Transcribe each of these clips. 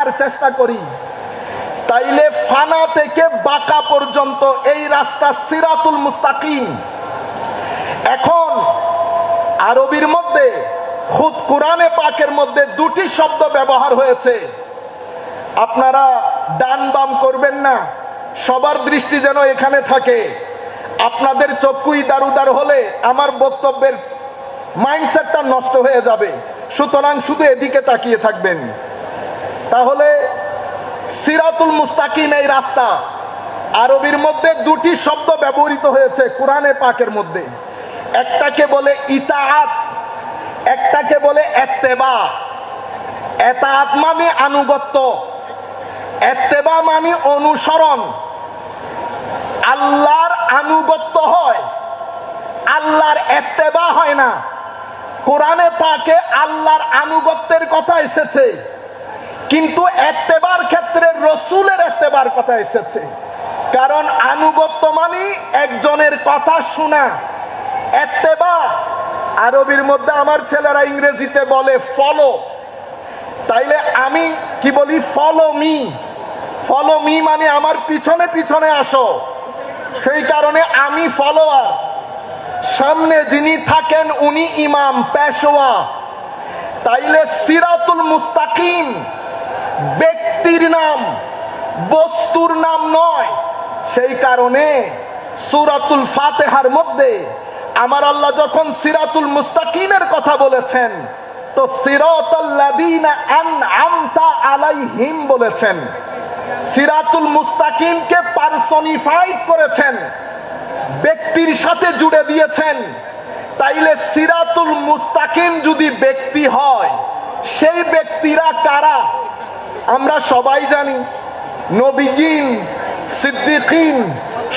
দেখার চেষ্টা করি, তাইলে ফানা থেকে বাঁকা পর্যন্ত এই রাস্তা সিরাতুল মুস্তাকিম। এখন আরবির মধ্যে খুদ কোরআনে পাকের মধ্যে দুটি শব্দ ব্যবহার হয়েছে। আপনারা ডান বাম করবেন না, সবার দৃষ্টি যেন এখানে থাকে। আপনাদের চক্ষু ইদার উদার হলে আমার বক্তব্যের মাইন্ডসেটটা নষ্ট হয়ে যাবে, সুতরাং শুধু এদিকে তাকিয়ে থাকবেন। তাহলে সিরাতুল মুস্তাকিম এই রাস্তা, আরবির মধ্যে দুটি শব্দ ব্যবহৃত হয়েছে কোরআনে পাকের মধ্যে। একটাকে বলে ইতাআত, একটাকে বলে ইত্তেবা। ইতাআত মানে আনুগত্য, ইত্তেবা মানে অনুসরণ। আল্লাহর আনুগত্য হয়, আল্লাহর ইত্তেবা হয় না। কোরআনে পাকে আল্লাহর আনুগত্যের কথা এসেছে, কিন্তু ইত্তেবার ক্ষেত্রে রাসূলের ইত্তেবার কথা এসেছে। কারণ আনুগত্য মানে একজনের কথা শোনা, ইত্তেবা আরবির মধ্যে আমার ছেলেরা ইংরেজিতে বলে ফলো। তাইলে আমি কি বলি? Follow me. ফলো মি মানে আমার পিছনে পিছনে আসো। সেই কারণে আমি ফলোয়ার, সামনে যিনি থাকেন উনি ইমাম, পেশোয়া। তাইলে সিরাতুল মুস্তাকিম ব্যক্তির নাম, বস্তুর নাম নয়। সেই কারণে সূরাতুল ফাতিহার মধ্যে আমার আল্লাহ যখন সিরাতুল মুস্তাকিমের কথা বলেছেন, তো সিরাতাল্লাযীনা আনআমতা আলাইহিম বলেছেন। সিরাতুল মুস্তাকিমকে পারসনিফাইড করেছেন, ব্যক্তির সাথে জুড়ে দিয়েছেন। তাইলে সিরাতুল মুস্তাকিম যদি ব্যক্তি হয়, সেই ব্যক্তিরা কারা? আমরা সবাই জানি, নবীগণ, সিদ্দিকিন,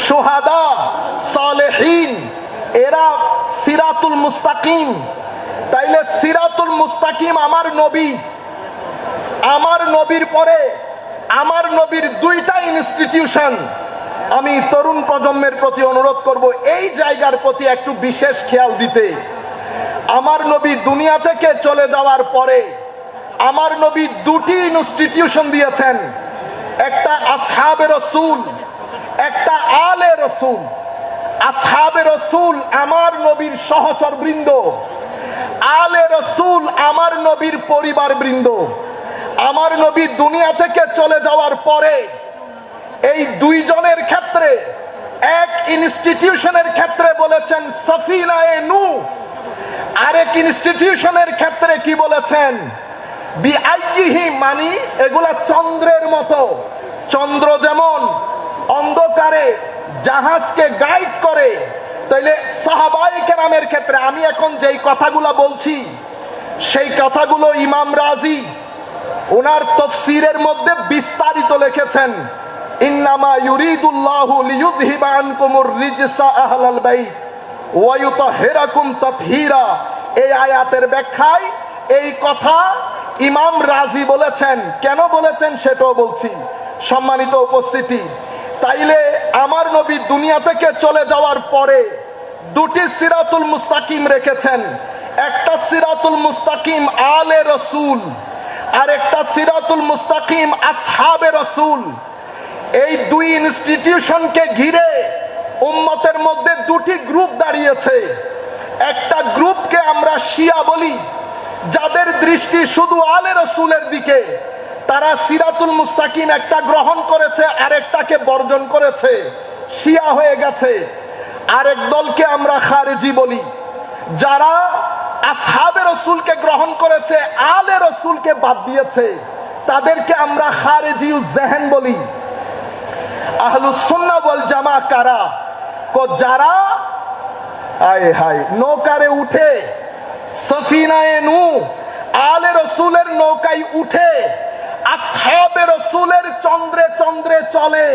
শুহাদা, সালেহিন, এরা সিরাতুল মুস্তাকিম। তাইলে সিরাতুল মুস্তাকিম আমার নবী, আমার নবীর পরে আমার নবীর দুইটা ইনস্টিটিউশন। আমি তরুণ প্রজন্মের প্রতি অনুরোধ করব এই জায়গার প্রতি একটু বিশেষ খেয়াল দিতে। আমার নবী দুনিয়া থেকে চলে যাওয়ার পরে আমার নবী দুটি ইনস্টিটিউশন দিয়েছেন, একটা আসহাবে রাসূল, একটা আলে রাসূল। আসহাবে রাসূল আমার নবীর সহচর বৃন্দ, আলে রাসূল আমার নবীর পরিবার বৃন্দ। আমার নবী দুনিয়া থেকে চলে যাওয়ার পরে এই দুইজনের ক্ষেত্রে, এক ইনস্টিটিউশনের ক্ষেত্রে বলেছেন সফিনায়ে নূহ, আরেক ইনস্টিটিউশনের ক্ষেত্রে কি বলেছেন? বিআইয়িহি, মানে এগুলা চন্দ্রের মতো। চন্দ্র যেমন অন্ধকারে জাহাজকে গাইড করে, তাইলে সাহাবায়ে কেরামের ক্ষেত্রে আমি এখন যেই কথাগুলা বলছি, সেই কথাগুলো ইমাম রাজি ওনার তাফসীরের মধ্যে বিস্তারিত লিখেছেন। ইন্নামা ইউরিদুল্লাহু লিইয়ুযহিবা আনকুমুর রিজসা আহলাল বাইত ওয়া ইউতাহহিরাকুম তাতহীরা। এই আয়াতের ব্যাখ্যায় এই কথা ইমাম রাজি বলেছেন। কেন বলেছেন সেটাও বলছি। সম্মানিত উপস্থিতি, তাইলে আমার নবী দুনিয়া থেকে চলে যাওয়ার পরে দুটি সিরাতুল মুস্তাকিম রেখেছেন। একটা সিরাতুল মুস্তাকিম আলে রাসূল, আর একটা সিরাতুল মুস্তাকিম আসহাবে রাসূল। এই দুই ইনস্টিটিউশনকে ঘিরে উম্মতের মধ্যে দুটি গ্রুপ দাঁড়িয়েছে। একটা গ্রুপকে আমরা শিয়া বলি, যাদের দৃষ্টি শুধু আলে রাসূলের দিকে। তারা সিরাতুল মুস্তাকিম একটা গ্রহণ করেছে, আরেকটাকে বর্জন করেছে, শিয়া হয়ে গেছে। আরেক দলকে আমরা খারেজি বলি, যারা আসহাবে রাসূলকে গ্রহণ করেছে, আলে রাসূলকে বাদ দিয়েছে। তাদেরকে আমরা খারেজিউজ জেহেন বলি। আহলুস সুন্নাহ ওয়াল জামা কারা? যারা নৌকারে উঠে, সফিনায়ে নূহ আলে রাসূলের নৌকায় উঠে আসহাবে রাসূলের চন্দ্রে চন্দ্রে চলে,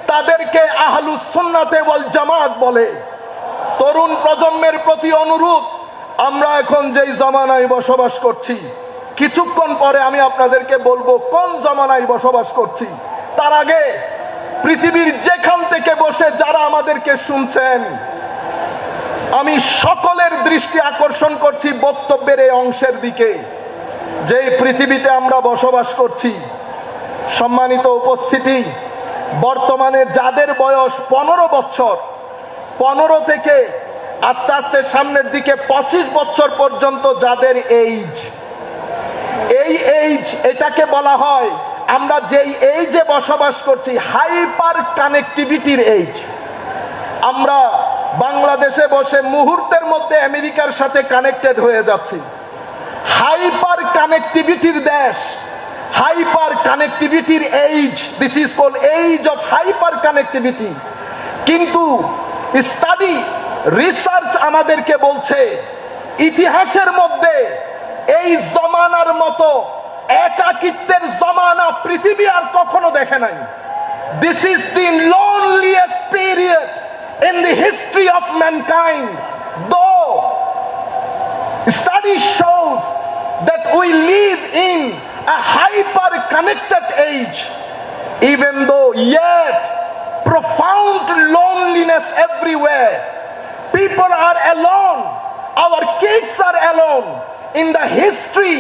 তাদেরকে আহলুস সুন্নাতে ওয়াল জামাত বলে। তরুণ প্রজন্মের প্রতি অনুরোধ, আমরা এখন যেই জামানায় বসবাস করছি, কিছুক্ষণ পরে আমি আপনাদেরকে বলবো কোন জামানায় বসবাস করছি। তার আগে পৃথিবীর যেখান থেকে বসে যারা আমাদেরকে শুনছেন, আমি সকলের দৃষ্টি আকর্ষণ করছি বক্তব্যের এই অংশের দিকে। যে পৃথিবীতে আমরা বসবাস করছি, সম্মানিত উপস্থিতি, বর্তমানে যাদের বয়স 15 বছর, 15 থেকে আস্তে আস্তে সামনের দিকে 25 বছর পর্যন্ত যাদের এইজ, এই এইজ, এটাকে বলা হয়, আমরা যেই এইজে বসবাস করছি, হাইপার কানেক্টিভিটির এইজ। আমরা বাংলাদেশে বসে মুহূর্তের মধ্যে আমেরিকার সাথে কানেক্টেড হয়ে যাচ্ছি। হাইপার কানেক্টিভিটির দেশ, হাইপার কানেক্টিভিটির age, this is called age of hyper connectivity. কিন্তু স্টাডি, রিসার্চ আমাদেরকে বলছে ইতিহাসের মধ্যে এই জমানার মতো একাকিত্বের জমানা পৃথিবী আর কখনো দেখে নাই। This is the loneliest period in the history of mankind. Though study shows that we live in a hyper connected age, even though yet profound loneliness everywhere, people are alone, our kids are alone. In the history,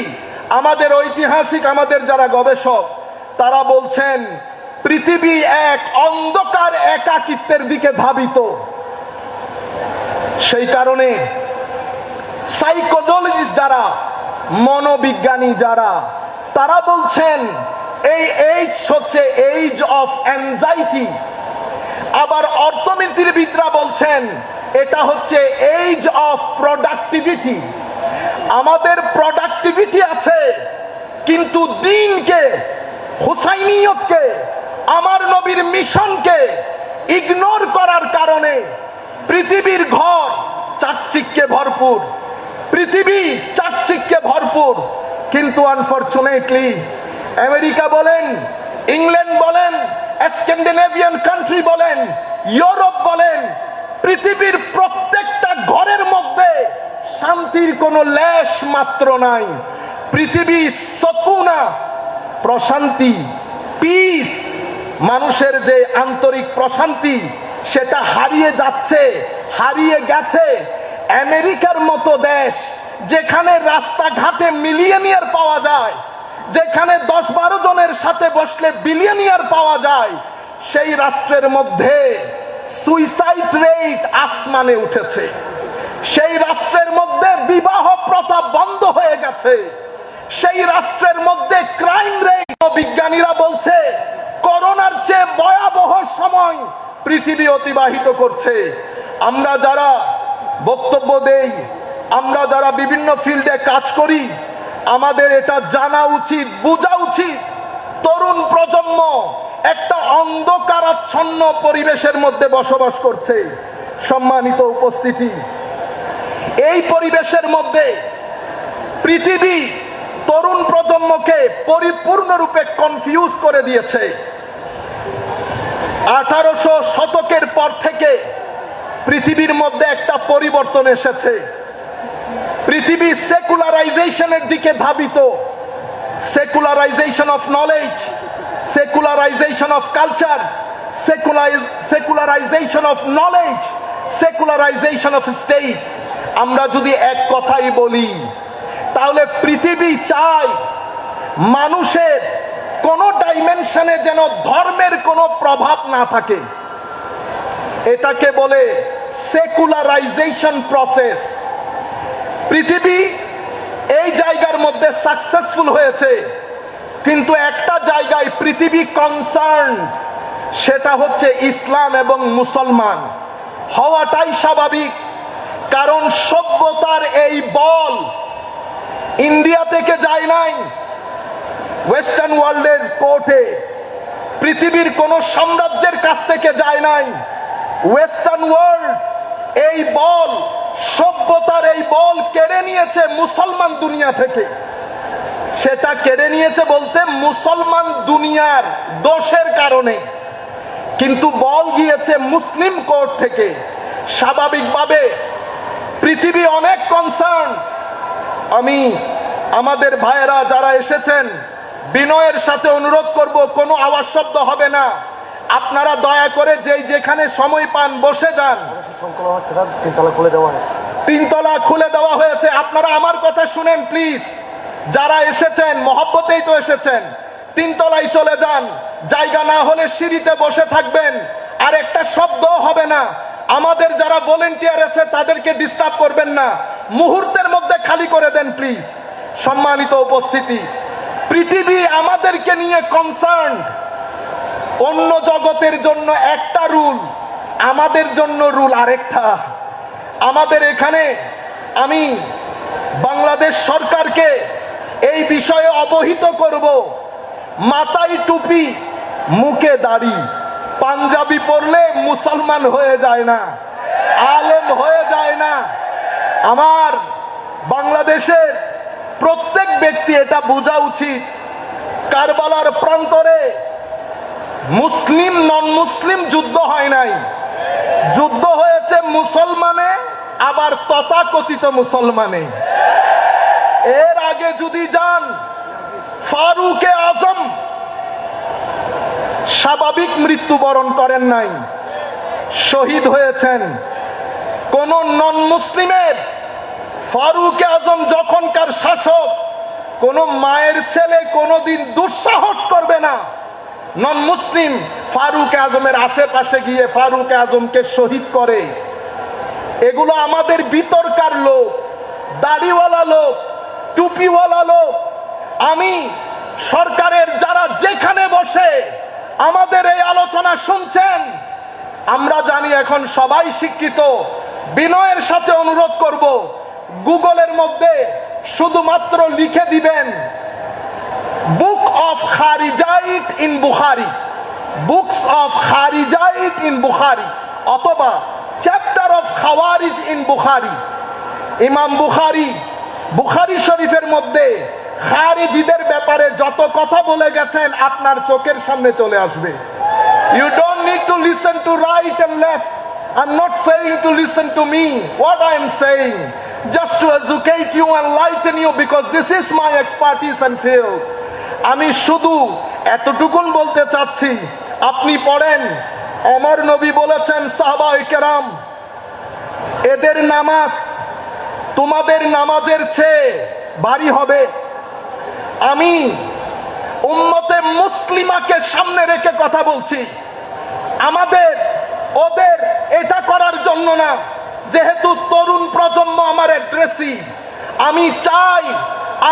আমাদের ঐতিহাসিক, আমাদের যারা গবেষক, তারা বলছেন পৃথিবী এক অন্ধকার একাকিত্বের দিকে ধাবিত। সেই কারণে সাইকোলজিস্ট যারা, মনোবিজ্ঞানী যারা, তারা বলছেন এই এইজ হচ্ছে এইজ অফ অ্যাংজাইটি। আবার অর্থনীতিবিদরা বলছেন এটা হচ্ছে এইজ অফ প্রোডাক্টিভিটি। আমাদের প্রোডাক্টিভিটি আছে, কিন্তু দিনকে, হুসাইনিয়তকে, আমার নবীর মিশনকে ইগনোর করার কারণে পৃথিবীর ঘর চাকচিক্যে ভরপুর, পৃথিবী চাকচিক্যে ভরপুর, কিন্তু আনফরচুনেটলি আমেরিকা বলেন, ইংল্যান্ড বলেন, স্ক্যান্ডিনেভিয়ান কান্ট্রি বলেন, ইউরোপ বলেন, পৃথিবীর প্রত্যেকটা ঘরের মধ্যে শান্তির কোনো লেশ মাত্র নাই। পৃথিবী সুকুনা, প্রশান্তি, পিস, মানুষের যে আন্তরিক প্রশান্তি, সেটা হারিয়ে যাচ্ছে, হারিয়ে গেছে। আমেরিকার মতো দেশ, যেখানে রাস্তাঘাটে মিলিয়নিয়ার পাওয়া যায়, যেখানে 10-12 জনের সাথে বসলে বিলিয়নিয়ার পাওয়া যায়, সেই রাষ্ট্রের মধ্যে সুইসাইড রেট আসমানে উঠেছে। সেই রাষ্ট্রের মধ্যে বিবাহ প্রথা বন্ধ হয়ে গেছে। সেই রাষ্ট্রের মধ্যে ক্রাইম রেট, বিজ্ঞানীরা বলছে করোনার চেয়ে ভয়াবহ সময় পৃথিবী অতিবাহিত করছে। আমরা যারা বক্তব্য দেই, আমরা যারা বিভিন্ন ফিল্ডে কাজ করি, আমাদের এটা জানা উচিত, বোঝা উচিত, তরুণ প্রজন্ম একটা অন্ধকারাচ্ছন্ন পরিবেশের মধ্যে বসবাস করছে। সম্মানিত উপস্থিতি, এই পরিবেশের মধ্যে পৃথিবী তরুণ প্রজন্মকে পরিপূর্ণরূপে কনফিউজ করে দিয়েছে। 1800 শতকের পর থেকে পৃথিবীর মধ্যে একটা পরিবর্তন এসেছে। পৃথিবী সেকুলারাইজেশনের দিকে ধাবিত। Secularisation of knowledge, secularisation of culture, secularisation of knowledge, secularisation of state. আমরা যদি এক কথাই বলি, তাহলে পৃথিবী চায় মানুষের কোন ডাইমেনশনে যেন ধর্মের কোনো প্রভাব না থাকে। এটাকে বলে সেকুলারাইজেশন প্রসেস। পৃথিবী এই জায়গার মধ্যে সাকসেসফুল হয়েছে, কিন্তু একটা জায়গায় পৃথিবী কনসার্ন, সেটা হচ্ছে ইসলাম এবং মুসলমান হওয়াটাই স্বাভাবিক। কারণ সভ্যতার এই বল ইন্ডিয়া থেকে যায় নাই, ওয়েস্টার্ন ওয়ার্ল্ডের কোর্টে, পৃথিবীর কোন সাম্রাজ্যের কাছ থেকে যায় নাই। ওয়েস্টার্ন ওয়ার্ল্ড এই বল, সভ্যতার এই বল কেড়ে নিয়েছে মুসলমান দুনিয়া থেকে। সেটা কেড়ে নিয়েছে বলতে মুসলমান দুনিয়ার দোষের কারণে, কিন্তু বল গিয়েছে মুসলিম কোর্ট থেকে। স্বাভাবিকভাবে পৃথিবী অনেক কনসার্ন। আমি আমাদের ভাইয়েরা যারা এসেছেন, বিনয়ের সাথে অনুরোধ করব, কোনো আওয়াজ শব্দ হবে না। আপনারা দয়া করে যেখানে সময় পান বসে যান। 3 তলা খুলে দেওয়া হয়েছে, 3 তলা খুলে দেওয়া হয়েছে। আপনারা আমার কথা শুনেন প্লিজ। যারা এসেছেন মহব্বতেই তো এসেছেন, তিনতলায় চলে যান, জায়গা না হলে সিঁড়িতে বসে থাকবেন, আর একটা শব্দ হবে না। আমাদের যারা ভলেন্টিয়ার আছে তাদেরকে ডিস্টার্ব করবেন না, মুহূর্তের মধ্যে খালি করে দেন প্লিজ। সম্মানিত উপস্থিতি, পৃথিবী আমাদেরকে নিয়ে কনসার্ন। অন্য জগতের জন্য একটা রুল, আমাদের জন্য রুল আরেকটা। আমাদের এখানে আমি বাংলাদেশ সরকারকে এই বিষয়ে অবহিত করব, মাথায় টুপি, মুখে দাড়ি, পাঞ্জাবি পরলে মুসলমান হয়ে যায় না, আলেম হয়ে যায় না। আমার বাংলাদেশের প্রত্যেক ব্যক্তি এটা বোঝা উচিত। কারবালার প্রান্তরে মুসলিম নন মুসলিম যুদ্ধ হয় নাই, যুদ্ধ হয়েছে মুসলমানে আবার তথাকথিত মুসলমানে। এর আগে যদি যান, ফারুকে আজম স্বাভাবিক মৃত্যুবরণ করেন নাই, শহীদ হয়েছেন। কোন নন মুসলিমের ফারুকে আজম যখনকার শাসক, কোন মায়ের ছেলে কোনদিন দুঃসাহস করবে না নন মুসলিম ফারুকে আজমের আশেপাশে গিয়ে ফারুকে আজমকে শহীদ করে। এগুলো আমাদের বিতর্কার লোক, দাড়িওয়ালা লোক, টুপিওয়ালা লোক। আমি সরকারের যারা যেখানে বসে আমাদের এই আলোচনা শুনছেন, আমরা জানি এখন সবাই শিক্ষিত, বিনয়ের সাথে অনুরোধ করব, গুগলের মধ্যে শুধুমাত্র লিখে দিবেন book of Kharijite in Bukhari, books of Kharijite in Bukhari, অথবা chapter of Khawarij in Bukhari. ইমাম বুখারি বুখারি শরীফের মধ্যে খারিজিদের ব্যাপারে যত কথা বলে গেছেন আপনার চোখের সামনে চলে আসবে। You don't need to listen to right and left. I'm not saying to listen to me. What I am saying, just to educate you and enlighten you, because this is my expertise and field. আমি শুধু এতটুকুন বলতে চাচ্ছি, আপনি পড়েন, আমার নবী বলেছেন, সাহাবায়ে কেরাম, এদের নামাজ তোমাদের নামাজের চেয়ে ভারী হবে। আমি উম্মতে মুসলিমাকে সামনে রেখে কথা বলছি। আমাদের ওদের এটা করার জন্য না, যেহেতু তরুণ প্রজন্ম আমার অ্যাড্রেসি, আমি চাই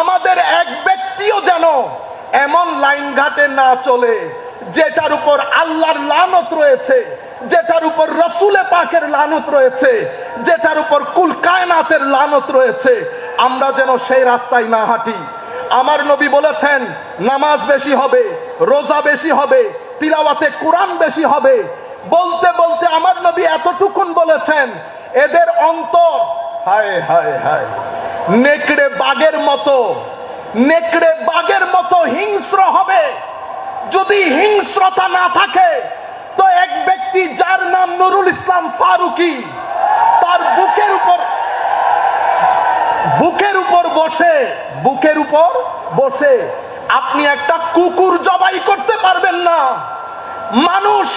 আমাদের এক ব্যক্তিও যেন এমন লাইন ঘাটে না চলে যেটার উপর আল্লাহর লানত রয়েছে, যেটার উপর রসুলে পাকের লানত রয়েছে, যেটার উপর কুল কায়নাতের লানত রয়েছে। আমরা যেন সেই রাস্তায় না হাঁটি। আমার নবী বলেছেন, নামাজ বেশি হবে, রোজা বেশি হবে, তিলাওয়াতে কোরআন বেশি হবে। বলতে বলতে আমার নবী এতটুকুন বলেছেন, এদের অন্তর হায় হায় হায় নেকড়ে বাঘের মতো, নেকড়ে বাঘের মতো হিংস্র হবে। যদি হিংস্রতা না থাকে তো এক ব্যক্তি যার নাম নুরুল ইসলাম ফারুকী, তার বুকের উপর বসে আপনি একটা কুকুর জবাই করতে পারবেন না। মানুষ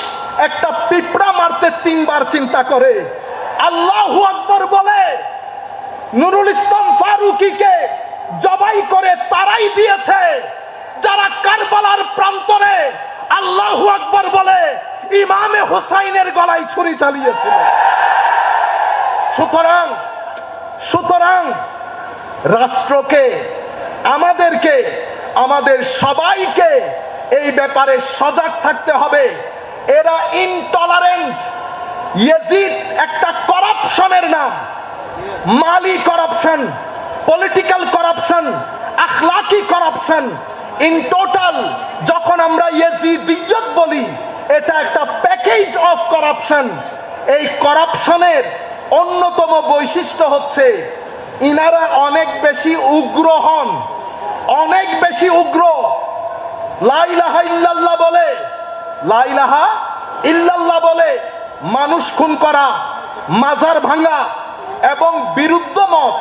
একটা পিঁপড়া মারতে 3 বার চিন্তা করে। আল্লাহু আকবার বলে নুরুল ইসলাম ফারুকীকে জবাই করে তারাই দিয়েছে যারা কারবালার প্রান্তরে আল্লাহু আকবার বলে ইমামে হুসাইনের গলায় ছুরি চালিয়েছিল। সুতরাং রাষ্ট্রকে, আমাদেরকে, আমাদের সবাইকে এই ব্যাপারে সজাগ থাকতে হবে। এরা ইনটলারেন্ট। ইয়াজিদ একটা করাপশনের নাম, মালি করাপশন, পলিটিক্যাল করাপশন, আখলাকি করাপশন। ইন টোটাল যখন আমরা ইয়াজিদিয়ত বলি, এটা একটা প্যাকেজ অফ করাপশন। এই করাপশনের অন্যতম বৈশিষ্ট্য হচ্ছে ইনারা অনেক বেশি উগ্র হন, অনেক বেশি উগ্র। লা ইলাহা ইল্লাল্লাহ বলে, লা ইলাহা ইল্লাল্লাহ বলে মানুষ খুন করা, মাজার ভাঙা এবং বিরুদ্ধ মত।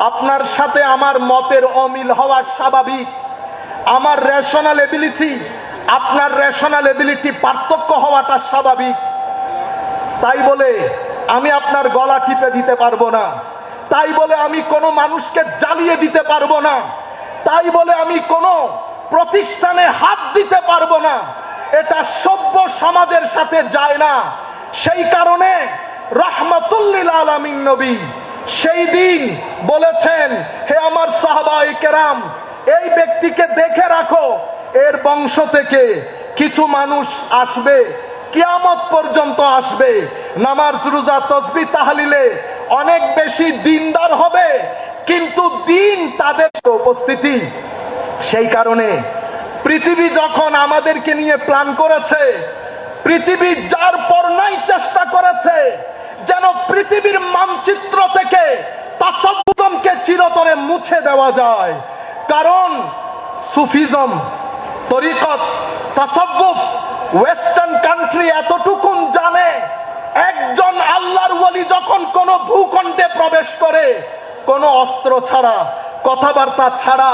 আপনার সাথে আমার মতের অমিল হওয়া স্বাভাবিক। আমার রেশনাল এবিলিটি, আপনার রেশনাল এবিলিটি পার্থক্য হওয়াটা স্বাভাবিক। তাই বলে আমি আপনার গলা টিপে দিতে পারবো না, তাই বলে আমি কোনো মানুষকে জ্বালিয়ে দিতে পারবো না, তাই বলে আমি কোনো প্রতিষ্ঠানে হাত দিতে পারবো না, এটা সভ্য সমাজের সাথে যায় না। সেই কারণে রাহমাতুল্লিল আলামিন নবী সেই দিন বলেছেন, হে আমার সাহাবায়ে কেরাম, এই ব্যক্তিকে দেখে রাখো, এর বংশ থেকে কিছু মানুষ আসবে, কিয়ামত পর্যন্ত আসবে, নামাজ রোজা তাসবিহ তাহলিলে অনেক বেশি দিনদার হবে, কিন্তু দিন তাদের উপস্থিতি। সেই কারণে পৃথিবী যখন আমাদেরকে নিয়ে প্ল্যান করেছে, পৃথিবী যার পর নাই চেষ্টা করেছে যেন পৃথিবীর মানচিত্র থেকে তাসাব্বুফকে চিরতরে মুছে দেওয়া যায়। কারণ সুফিজম, তরিকত, তাসাব্বুফ ওয়েস্টার্ন কান্ট্রি এতটুকুন জানে, একজন আল্লাহর ওলি যখন কোন ভূখণ্ডে প্রবেশ করে, কোন অস্ত্র ছাড়া, কথাবার্তা ছাড়া,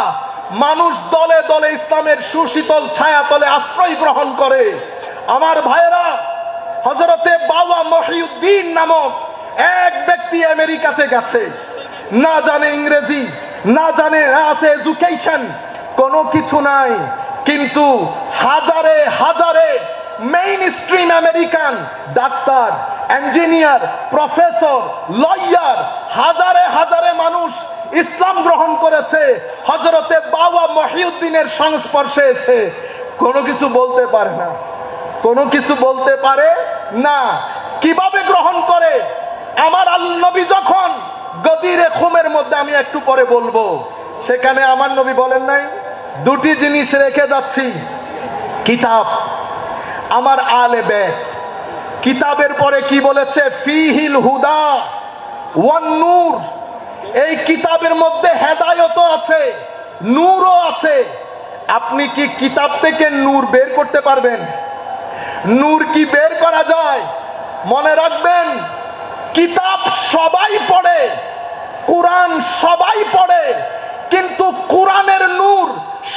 মানুষ দলে দলে ইসলামের সুশীতল ছায়াতলে আশ্রয় গ্রহণ করে। আমার ভাইয়েরা, হযরতে বাবা মহিউদ্দিন নামক এক ব্যক্তি আমেরিকাতে গেছে, না জানে ইংরেজি, না জানে, না আছে এডুকেশন, কোনো কিছু নাই, কিন্তু হাজারে হাজারে main stream American doctor, engineer, professor, lawyer, হাজারে হাজারে মানুষ ইসলাম গ্রহণ করেছে হযরতে বাবা মহিউদ্দিনের সংস্পর্শে এসে। কোনো কিছু বলতে পারে না, কোনো কিছু বলতে পারে না। কিভাবে গ্রহণ করে? আমার আল্লাহ নবী যখন গদিরে খুমের মধ্যে, আমি একটু পরে বলবো, সেখানে আমার নবী বলেন নাই, দুটি জিনিস রেখে যাচ্ছি, কিতাব, আমার আলে বেত। কিতাবের পরে কি বলেছে? ফিহিল হুদা ওয়ান নূর। এই কিতাবের মধ্যে হেদায়েতও আছে, নূরও আছে। আপনি কি কিতাব থেকে নূর বের করতে পারবেন? নূর কি বের করা যায়? মনে রাখবেন, কিতাব সবাই পড়ে, কোরআন সবাই পড়ে, কিন্তু কোরআনের নূর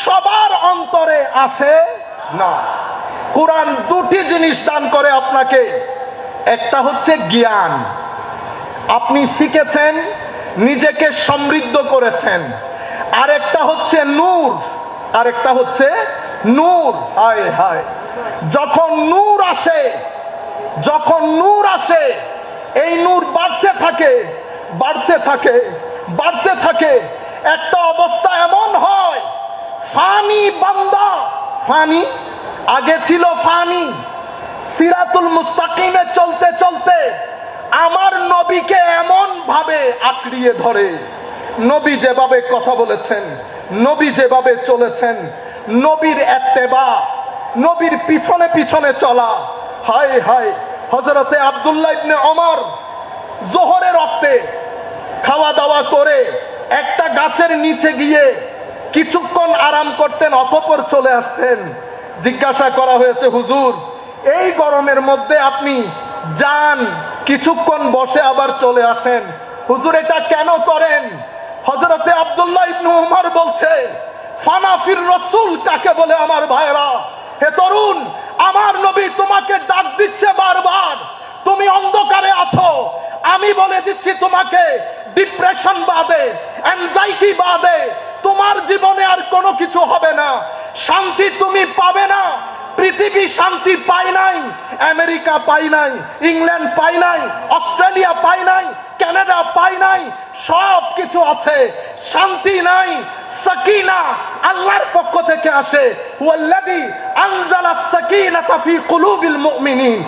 সবার অন্তরে আসে না। কোরআন দুটি জিনিস দান করে আপনাকে, একটা হচ্ছে জ্ঞান, আপনি শিখেছেন, নিজেকে সমৃদ্ধ করেছেন, আরেকটা হচ্ছে নূর, আরেকটা হচ্ছে নূর। হায় হায়, যখন নূর আসে, যখন নূর আসে, এই নূর বাড়তে থাকে, বাড়তে থাকে, বাড়তে থাকে, একটা অবস্থা এমন হয়, ফানি বান্দা, ফানি আগে ছিল ফানি, সিরাতুল মুস্তাকিমে চলতে চলতে আমার নবীকে এমন ভাবে আঁকড়িয়ে ধরে, নবী যেভাবে কথা বলেছেন, নবী যেভাবে চলেছেন, নবীর ইত্তেবা, নবীর পিছনে পিছনে চলা। হায় হায়, হযরতে আব্দুল্লাহ ইবনে ওমর জোহরের ওয়াক্তে খাওয়া দাওয়া করে একটা গাছের নিচে গিয়ে কিছুক্ষণ আরাম করতেন, অতঃপর চলে আসতেন। জিজ্ঞাসা করা হয়েছে, হুজুর এই গরমের মধ্যে আপনি যান, কিছুক্ষণ বসে আবার চলে আসেন, হুজুর এটা কেন করেন? হযরতে আব্দুল্লাহ ইবনে ওমর বলছে, ফানাফির রাসূল কাকে বলে? আমার ভাইরা, হে তরুণ, আমার নবী তোমাকে ডাক দিচ্ছে বারবার, তুমি অন্ধকারে আছো, আমি বলে দিচ্ছি তোমাকে, ডিপ্রেশন বাদে, অ্যাংজাইটি বাদে তোমার জীবনে আর কোনো কিছু হবে না, শান্তি তুমি পাবে না। পৃথিবী শান্তি পায় নাই, আমেরিকা পায় নাই, ইংল্যান্ড পায় নাই, অস্ট্রেলিয়া পায় নাই, কানাডা পায় নাই, সব কিছু আছে, শান্তি নাই। সাকিনা আল্লাহর পক্ষ থেকে আসে, ওয়াল্লাযী আনজালাস সাকিনাতা ফি কুলুবিল মুমিনিন,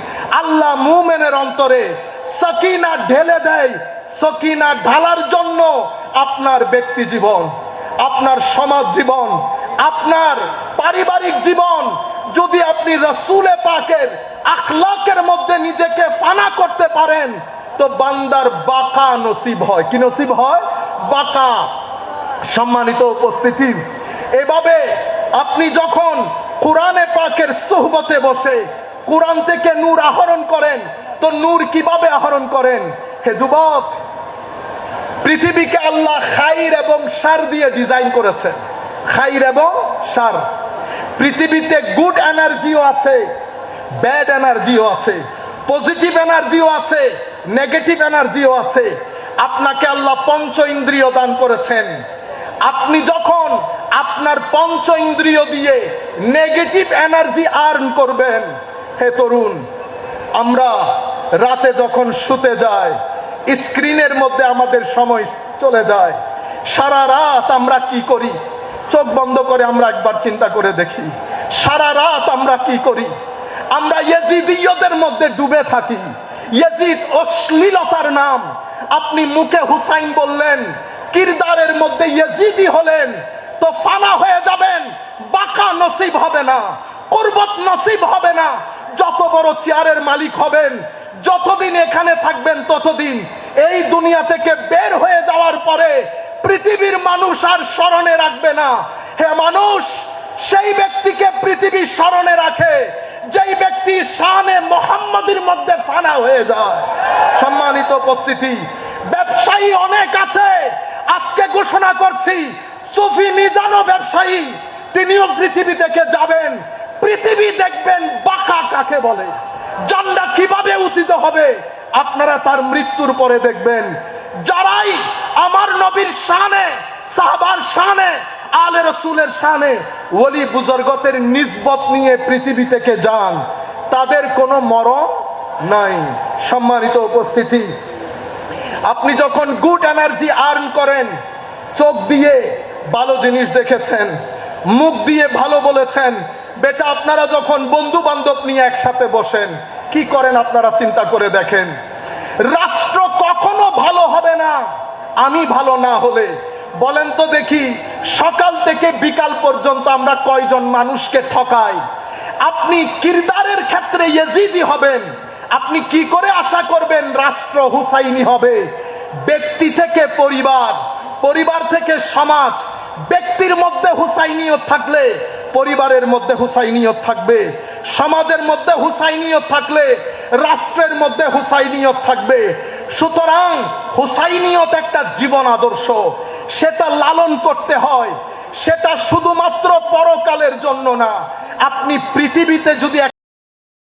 আল্লাহ মুমিনের অন্তরে সাকিনা ঢেলে দেয়। সাকিনা ঢালার জন্য আপনার ব্যক্তি জীবন, আপনার সমাজ জীবন, আপনার পারিবারিক জীবন যদি আপনি রাসূলে পাকের আখলাকের মধ্যে নিজেকে ফানা করতে পারেন, তো বান্দার বাকা নসিব হয়। কি নসিব হয়? বাকা। সম্মানিত উপস্থিতি, এভাবে আপনি যখন কোরআনে পাকের সুহবতে বসে কোরআন থেকে নূর আহরণ করেন, তো নূর কিভাবে আহরণ করেন? হে যুবক, পৃথিবীকে আল্লাহ খাইর এবং শার দিয়ে ডিজাইন করেছেন, খাইর এবং শার। পৃথিবীতে গুড এনার্জিও আছে, ব্যাড এনার্জিও আছে, পজিটিভ এনার্জিও আছে, নেগেটিভ এনার্জিও আছে। আপনাকে আল্লাহ পঞ্চ ইন্দ্রিয় দান করেছেন, আপনি যখন আপনার পঞ্চ ইন্দ্রিয় দিয়ে নেগেটিভ এনার্জি আর্ন করবেন, হে তরুণ, আমরা রাতে যখন শুতে যাই স্ক্রিনের মধ্যে আমাদের সময় চলে যায়। সারা রাত আমরা কি করি? চোখ বন্ধ করে আমরা একবার চিন্তা করে দেখি, সারা রাত আমরা কি করি? আমরা ইয়েজিদীয়দের মধ্যে ডুবে থাকি। ইয়েজিদ অশ্লীলতার নাম। আপনি মুখে হুসাইন বললেন, কিরদারের মধ্যে ইয়েজিদি হলেন, তো ফানা হয়ে যাবেন, বাঁকা নসিব হবে না, কুরবত নসিব হবে না। যত বড় চেয়ারের মালিক হবেন, যতদিন এখানে থাকবেন ততদিন এই দুনিয়া থেকে বের হয়ে যাওয়ার পরে পৃথিবীর মানুষ আর স্মরণে রাখবে না। হে মানুষ, সেই ব্যক্তিকে পৃথিবী স্মরণে রাখে যেই ব্যক্তি শানে মুহাম্মাদের মধ্যে ফানা হয়ে যায়। সম্মানিত উপস্থিতি, ব্যবসায়ী অনেক আছে। আজকে ঘোষণা করছি, সুফি মিজানও ব্যবসায়ী, তিনিও পৃথিবী থেকে যাবেন। পৃথিবী দেখবেন বাঁকা কাকে বলে, জান্নাত কিভাবে উচিত হবে আপনারা তার মৃত্যুর পরে দেখবেন। যারাই আমার নবীর শানে, সাহাবার শানে, আলে রসুলের শানে, ওলি বুজুর্গদের নিসবত নিয়ে পৃথিবী থেকে যান, তাদের কোনো মরণ নাই। সম্মানিত উপস্থিতি, আপনি যখন গুড এনার্জি আর্ন করেন, চোখ দিয়ে ভালো জিনিস দেখেছেন, মুখ দিয়ে ভালো বলেছেন, বেটা আপনারা যখন বন্ধু বান্ধব নিয়ে একসাথে বসেন কি করেন আপনারা চিন্তা করে দেখেন। রাষ্ট্র কখনো ভালো হবে না আমি ভালো না হলে। বলেন তো দেখি, সকাল থেকে বিকাল পর্যন্ত আমরা কয়জন মানুষকে ঠকাই? আপনি কিরদারের ক্ষেত্রে ইয়েজিদি হবেন, আপনি কি করে আশা করবেন রাষ্ট্র হুসাইনি হবে? ব্যক্তি থেকে পরিবার, পরিবার থেকে সমাজ। ব্যক্তির মধ্যে হুসাইনিয়ত থাকলে পরিবারের মধ্যে হুসাইনিয়ত থাকবে, সমাজের মধ্যে হুসাইনিয়ত থাকলে রাষ্ট্রের মধ্যে হুসাইনিয়ত থাকবে। সুতরাং হুসাইনিয়ত একটা জীবন আদর্শ, সেটা লালন করতে হয়। সেটা শুধুমাত্র পরকালের জন্য না। আপনি পৃথিবীতে যদি